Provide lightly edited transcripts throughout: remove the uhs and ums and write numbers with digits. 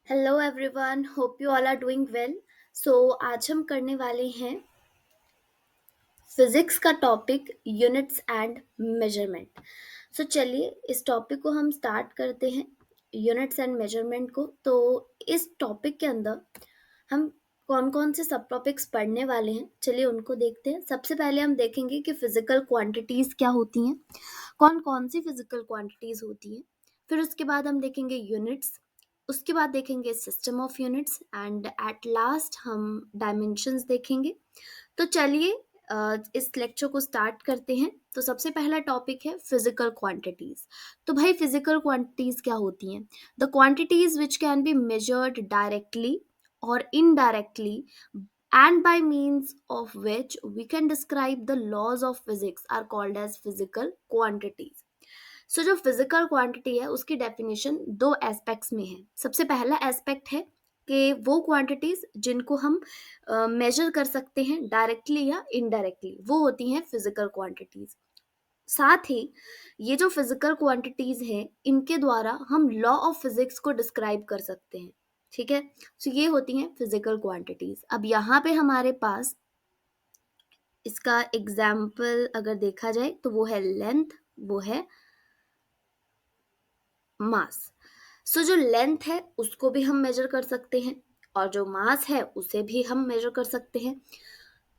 Hello everyone, hope you all are doing well. So आज हम करने वाले हैं फिजिक्स का topic units and measurement. So चलिए इस टॉपिक को हम स्टार्ट करते हैं, यूनिट्स एंड मेजरमेंट को। तो इस टॉपिक के अंदर हम कौन कौन से सब टॉपिक्स पढ़ने वाले हैं, चलिए उनको देखते हैं। सबसे पहले हम देखेंगे कि फिजिकल क्वांटिटीज़ क्या होती हैं, कौन कौन सी फिजिकल क्वांटिटीज़ होती हैं। फिर उसके बाद हम देखेंगे यूनिट्स, उसके बाद देखेंगे system of units and at last हम डायमेंशंस देखेंगे। तो चलिए इस लेक्चर को स्टार्ट करते हैं। तो सबसे पहला टॉपिक है फिजिकल क्वांटिटीज। तो भाई फिजिकल क्वांटिटीज क्या होती हैं? The quantities which can be measured directly or indirectly and by means of which we can describe the laws of physics are called as physical quantities. सो जो physical quantity है उसकी definition दो aspects में है। सबसे पहला एस्पेक्ट है कि वो क्वांटिटीज जिनको हम मेजर कर सकते हैं डायरेक्टली या इनडायरेक्टली, वो होती हैं फिजिकल क्वांटिटीज। साथ ही ये जो फिजिकल क्वांटिटीज हैं इनके द्वारा हम लॉ ऑफ फिजिक्स को डिस्क्राइब कर सकते हैं। ठीक है, तो ये होती हैं फिजिकल क्वांटिटीज। अब यहाँ पे हमारे पास इसका एग्जाम्पल अगर देखा जाए तो वो है लेंथ, वो है मास। सो जो लेंथ है उसको भी हम मेजर कर सकते हैं और जो मास है उसे भी हम मेजर कर सकते हैं।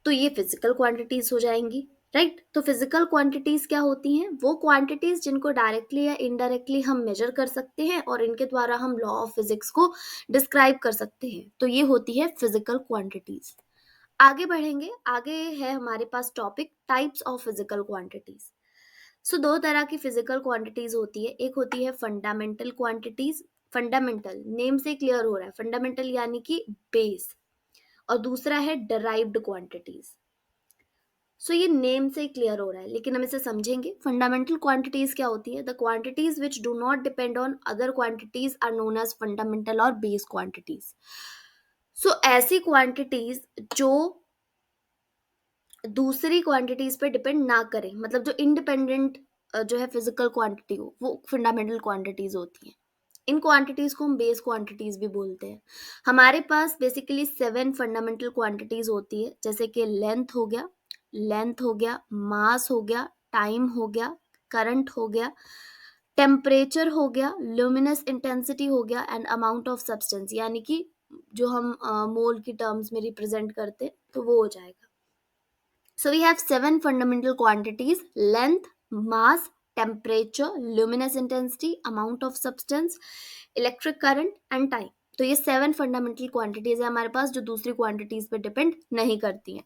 तो ये फिजिकल क्वांटिटीज हो जाएंगी, राइट। तो फिजिकल क्वांटिटीज क्या होती हैं? वो क्वांटिटीज जिनको डायरेक्टली या इनडायरेक्टली हम मेजर कर सकते हैं और इनके द्वारा हम लॉ ऑफ फिजिक्स को डिस्क्राइब कर सकते हैं। तो ये होती है फिजिकल क्वांटिटीज। आगे बढ़ेंगे, आगे है हमारे पास topic types of physical quantities. So दो तरह की फिजिकल क्वांटिटीज होती है, एक होती है फंडामेंटल क्वांटिटीज। फंडामेंटल नेम से क्लियर हो रहा है, फंडामेंटल यानी कि बेस। और दूसरा है डराइव्ड क्वांटिटीज। सो ये नेम से क्लियर हो रहा है लेकिन हम इसे समझेंगे। फंडामेंटल क्वांटिटीज क्या होती है? The quantities which do not depend on other quantities are known as fundamental और बेस क्वांटिटीज। सो ऐसी क्वांटिटीज जो दूसरी क्वांटिटीज पे डिपेंड ना करें, मतलब जो इंडिपेंडेंट जो है फिजिकल क्वांटिटी हो, वो फंडामेंटल क्वांटिटीज होती हैं। इन क्वांटिटीज को हम बेस क्वांटिटीज भी बोलते हैं। हमारे पास बेसिकली 7 फंडामेंटल क्वांटिटीज होती है, जैसे कि लेंथ हो गया, मास हो गया, टाइम हो गया, करंट हो गया, टेम्परेचर हो गया, ल्यूमिनस इंटेंसिटी हो गया एंड अमाउंट ऑफ सब्सटेंस, यानी कि जो हम मोल की टर्म्स में रिप्रेजेंट करते हैं तो वो हो जाएगा। So we have 7 fundamental quantities: length, mass, temperature, luminous intensity, amount of substance, electric current and time. तो ये 7 फंडामेंटल क्वांटिटीज है हमारे पास जो दूसरी क्वांटिटीज पे डिपेंड नहीं करती हैं।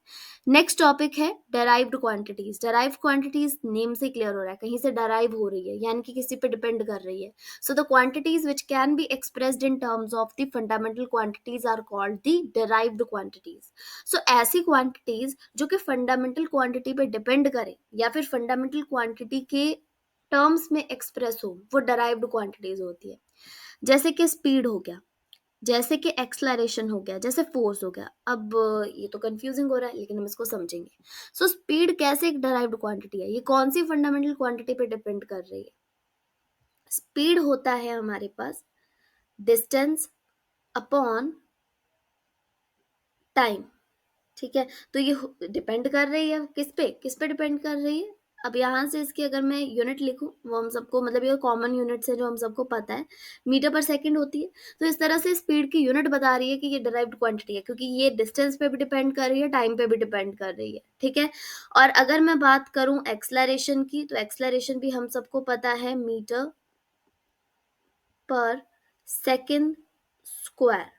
नेक्स्ट टॉपिक है derived quantities. Derived quantities name से क्लियर हो रहा है, कहीं से डेराइव हो रही है यानी कि किसी पे डिपेंड कर रही है। So the quantities which can be expressed in terms of the fundamental quantities are called the derived quantities. सो ऐसी क्वांटिटीज जो कि फंडामेंटल क्वांटिटी पे डिपेंड करे या फिर फंडामेंटल क्वांटिटी के टर्म्स में एक्सप्रेस हो, वो डेराइव्ड क्वांटिटीज होती है। जैसे कि स्पीड हो गया, जैसे कि एक्सलरेशन हो गया, जैसे फोर्स हो गया। अब ये तो कंफ्यूजिंग हो रहा है लेकिन हम इसको समझेंगे। सो स्पीड कैसे एक डेराइव्ड क्वांटिटी है? ये कौन सी फंडामेंटल क्वांटिटी पे डिपेंड कर रही है? स्पीड होता है हमारे पास डिस्टेंस अपॉन टाइम। ठीक है, तो ये डिपेंड कर रही है किस पे डिपेंड कर रही है? अब यहाँ से इसकी अगर मैं यूनिट लिखूं, वो हम सबको, मतलब ये कॉमन यूनिट्स है जो हम सबको पता है, मीटर पर सेकंड होती है। तो इस तरह से स्पीड की यूनिट बता रही है कि ये डिराइव्ड क्वांटिटी है, क्योंकि ये डिस्टेंस पे भी डिपेंड कर रही है, टाइम पे भी डिपेंड कर रही है। ठीक है, और अगर मैं बात करूं एक्सलरेशन की, तो एक्सलरेशन भी हम सबको पता है मीटर पर सेकेंड स्क्वायर।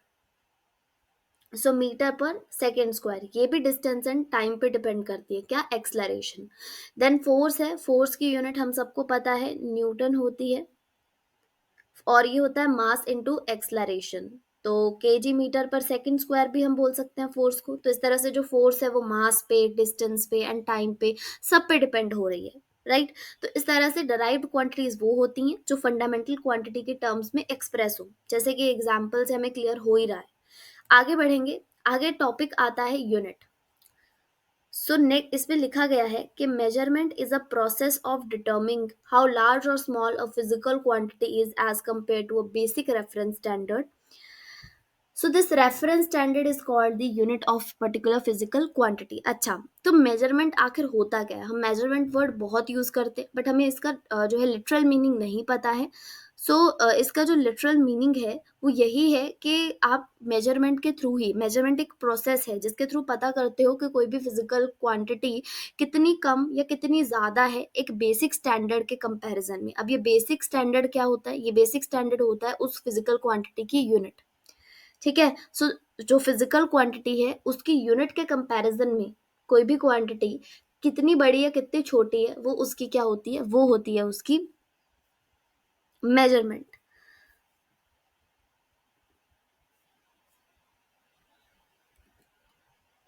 सो मीटर पर सेकेंड स्क्वायर, ये भी डिस्टेंस एंड टाइम पे डिपेंड करती है, क्या? एक्सलरेशन। देन फोर्स है, फोर्स की यूनिट हम सबको पता है न्यूटन होती है, और ये होता है मास इनटू एक्सलरेशन। तो केजी मीटर पर सेकेंड स्क्वायर भी हम बोल सकते हैं फोर्स को। तो इस तरह से जो फोर्स है वो मास पे, डिस्टेंस पे एंड टाइम पे, सब पे डिपेंड हो रही है, राइट। तो इस तरह से डराइव्ड क्वांटिटीज वो होती हैं जो फंडामेंटल क्वांटिटी के टर्म्स में एक्सप्रेस हो, जैसे कि एग्जाम्पल से हमें क्लियर हो ही रहा है। आगे बढ़ेंगे, आगे टॉपिक आता है यूनिट। सो नेक्स्ट इसमें लिखा गया है कि measurement is a process of determining how large और small a physical quantity is as compare to a basic reference standard. So this reference standard is called the unit of particular physical quantity. अच्छा, तो measurement आखिर होता क्या है? हम measurement word बहुत use करते हैं, बट हमें इसका जो है लिटरल मीनिंग नहीं पता है। सो इसका जो लिटरल मीनिंग है वो यही है कि आप मेजरमेंट के थ्रू ही, मेजरमेंट एक प्रोसेस है जिसके थ्रू पता करते हो कि कोई भी फिजिकल क्वांटिटी कितनी कम या कितनी ज़्यादा है एक बेसिक स्टैंडर्ड के कंपैरिजन में। अब ये बेसिक स्टैंडर्ड क्या होता है? ये बेसिक स्टैंडर्ड होता है उस फिजिकल क्वांटिटी की यूनिट। ठीक है। सो जो फिजिकल क्वांटिटी है उसकी यूनिट के कंपैरिजन में कोई भी क्वांटिटी कितनी बड़ी या कितनी छोटी है वो उसकी क्या होती है? वो होती है उसकी मेजरमेंट।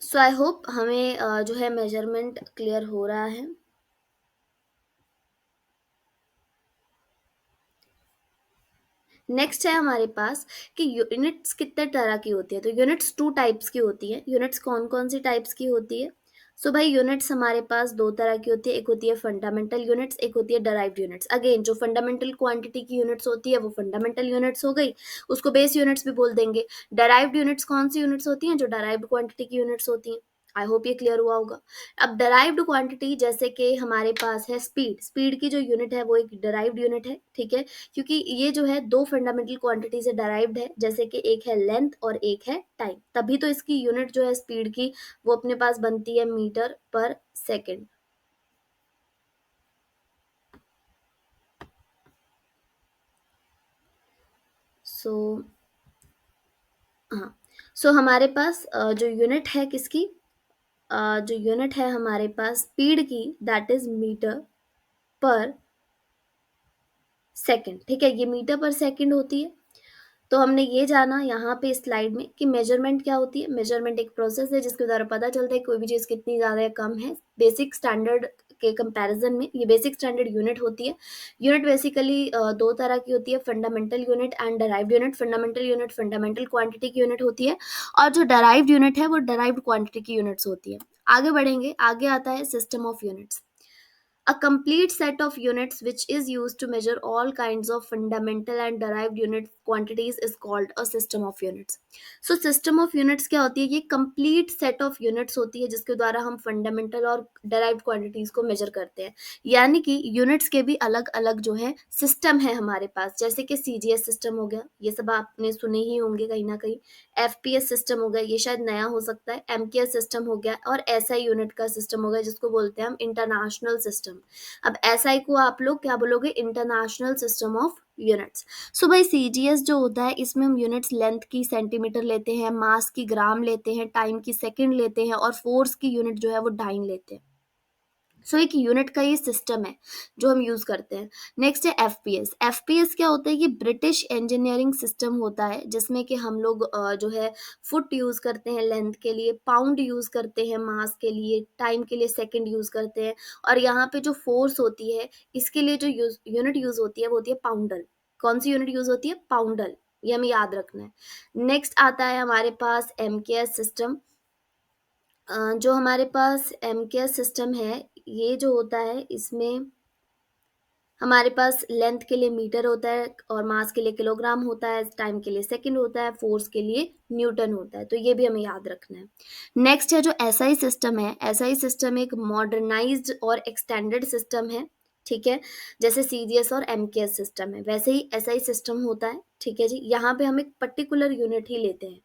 सो आई होप हमें जो है मेजरमेंट क्लियर हो रहा है। नेक्स्ट है हमारे पास कि यूनिट्स कितने तरह की होती है। तो यूनिट्स टू टाइप्स की होती है। यूनिट्स कौन कौन सी टाइप्स की होती है? सो भाई यूनिट्स हमारे पास दो तरह की होती है। एक होती है फंडामेंटल यूनिट्स, एक होती है डराइव्ड यूनिट्स। अगेन जो फंडामेंटल क्वांटिटी की यूनिट्स होती है वो फंडामेंटल यूनिट्स हो गई, उसको बेस यूनिट्स भी बोल देंगे। डराइव्ड यूनिट्स कौन सी यूनिट्स होती हैं? जो डराइव्ड क्वांटिटी की यूनिट्स होती हैं। आई होप ये क्लियर हुआ होगा। अब डराइव्ड क्वांटिटी जैसे कि हमारे पास है स्पीड। स्पीड की जो यूनिट है वो एक डराइव्ड यूनिट है। ठीक है, क्योंकि ये जो है दो फंडामेंटल क्वांटिटी से डराइव्ड है, जैसे कि एक है लेंथ और एक है टाइम, तभी तो इसकी यूनिट जो है स्पीड की वो अपने पास बनती है मीटर पर सेकेंड। सो हाँ, सो हमारे पास जो यूनिट है किसकी, जो यूनिट है हमारे पास स्पीड की, दैट इज मीटर पर सेकेंड। ठीक है, ये मीटर पर सेकेंड होती है। तो हमने ये जाना यहाँ पे स्लाइड में कि मेजरमेंट क्या होती है। मेजरमेंट एक प्रोसेस है जिसके द्वारा पता चलता है कोई भी चीज़ कितनी ज़्यादा या कम है बेसिक स्टैंडर्ड के कंपैरिजन में। ये बेसिक स्टैंडर्ड यूनिट होती है। यूनिट बेसिकली दो तरह की होती है, fundamental unit and derived unit. Fundamental unit fundamental quantity की यूनिट होती है, और जो डराइव्ड यूनिट है वो डराइव्ड क्वांटिटी की यूनिट्स होती है। आगे बढ़ेंगे, आगे आता है system of units. A complete set of units which is used to measure all kinds of fundamental and derived unit quantities is called a system of units. So system of units क्या होती है? ये complete set of units होती है जिसके द्वारा हम fundamental और derived quantities को measure करते हैं। यानी कि units के भी अलग अलग जो है system है हमारे पास, जैसे कि CGS system हो गया, ये सब आपने सुने ही होंगे कहीं ना कहीं। FPS सिस्टम हो गया, ये शायद नया हो सकता है। MKS सिस्टम हो गया, और SI यूनिट का सिस्टम हो गया जिसको बोलते हैं हम इंटरनेशनल सिस्टम। अब SI को आप लोग क्या बोलोगे? International system of units. So भाई CGS जो होता है इसमें हम यूनिट्स लेंथ की सेंटीमीटर लेते हैं, मास की ग्राम लेते हैं, टाइम की सेकंड लेते हैं, और फोर्स की यूनिट जो है वो डाइन लेते हैं। सो एक यूनिट का ये सिस्टम है जो हम यूज करते हैं। नेक्स्ट है एफपीएस। एफपीएस क्या होता है? ये ब्रिटिश इंजीनियरिंग सिस्टम होता है जिसमें कि हम लोग जो है फुट यूज करते हैं लेंथ के लिए, पाउंड यूज करते हैं मास के लिए, टाइम के लिए सेकंड यूज करते हैं, और यहाँ पे जो फोर्स होती है इसके लिए जो यूनिट यूज होती है वो होती है पाउंडल। कौन सी यूनिट यूज होती है? पाउंडल। ये हमें याद रखना है। नेक्स्ट आता है हमारे पास एमकेएस सिस्टम। जो हमारे पास एमकेएस सिस्टम है ये जो होता है इसमें हमारे पास लेंथ के लिए मीटर होता है, और मास के लिए किलोग्राम होता है, टाइम के लिए सेकंड होता है, फोर्स के लिए न्यूटन होता है। तो ये भी हमें याद रखना है। नेक्स्ट है जो एसआई सिस्टम है। एसआई सिस्टम एक मॉडर्नाइज्ड और एक्सटेंडेड सिस्टम है। ठीक है, जैसे सीजीएस और एमकेएस सिस्टम है वैसे ही एसआई सिस्टम होता है। ठीक है जी, यहाँ पे हम एक पर्टिकुलर यूनिट ही लेते हैं।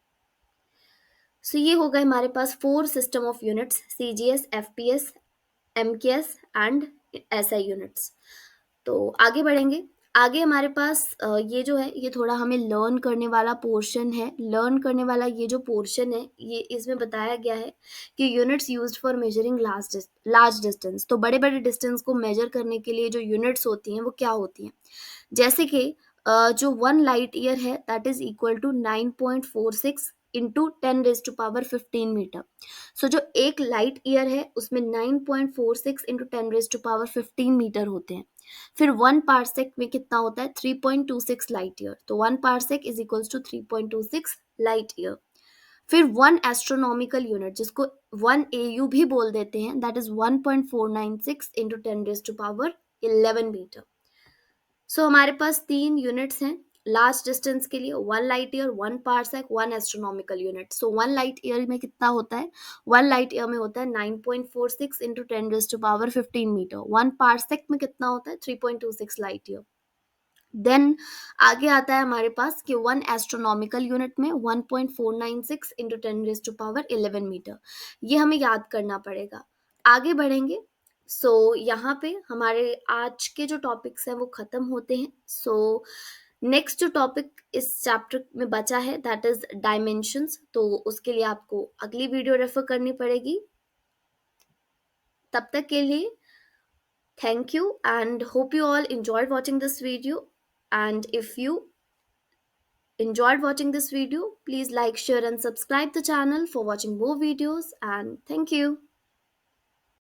सो ये हो गए हमारे पास four system of units: CGS, FPS, MKS and SI units. तो आगे बढ़ेंगे। आगे हमारे पास ये जो है ये थोड़ा हमें लर्न करने वाला पोर्शन है। लर्न करने वाला ये जो पोर्शन है ये इसमें बताया गया है कि units used for measuring large distance. तो बड़े बड़े डिस्टेंस को मेजर करने के लिए जो यूनिट्स होती हैं वो क्या होती हैं? जैसे कि जो 1 लाइट ईयर है that is equal to 9.46 into 10⁻15 metre. So जो एक लाइट ईयर है उसमें 9.46 इंटू 10⁻15 मीटर होते हैं। फिर 1 पार्सेक में कितना होता है? 3.26 लाइट ईयर। तो 1 parsec is equals to 3.26 light year. फिर 1 एस्ट्रोनॉमिकल यूनिट जिसको 1 AU भी बोल देते हैं, दैट इज 1.496 इंटू 10⁻11 मीटर। सो हमारे पास तीन यूनिट्स हैं। लास्ट डिस्टेंस के लिए 1 लाइट ईयर, 1 पार्सैक, 1 एस्ट्रोनॉमिकल यूनिट। सो 1 लाइट ईयर में कितना होता है? 1 लाइट ईयर में होता है 9.46 × 10⁻15 मीटर। 1 पार्सैक में कितना होता है? 3.26 लाइट ईयर। देन आगे आता है हमारे पास कि 1 एस्ट्रोनॉमिकल यूनिट में 1.496 × 10⁻11 मीटर। ये हमें याद करना पड़ेगा। आगे बढ़ेंगे। यहाँ पे हमारे आज के जो टॉपिक्स हैं वो खत्म होते हैं। नेक्स्ट जो टॉपिक इस चैप्टर में बचा है दैट इज डायमेंशंस, तो उसके लिए आपको अगली वीडियो रेफर करनी पड़ेगी। तब तक के लिए thank you and hope you all enjoyed watching this video. And if you enjoyed watching this video, please like, share and subscribe the channel for watching more videos, and thank you.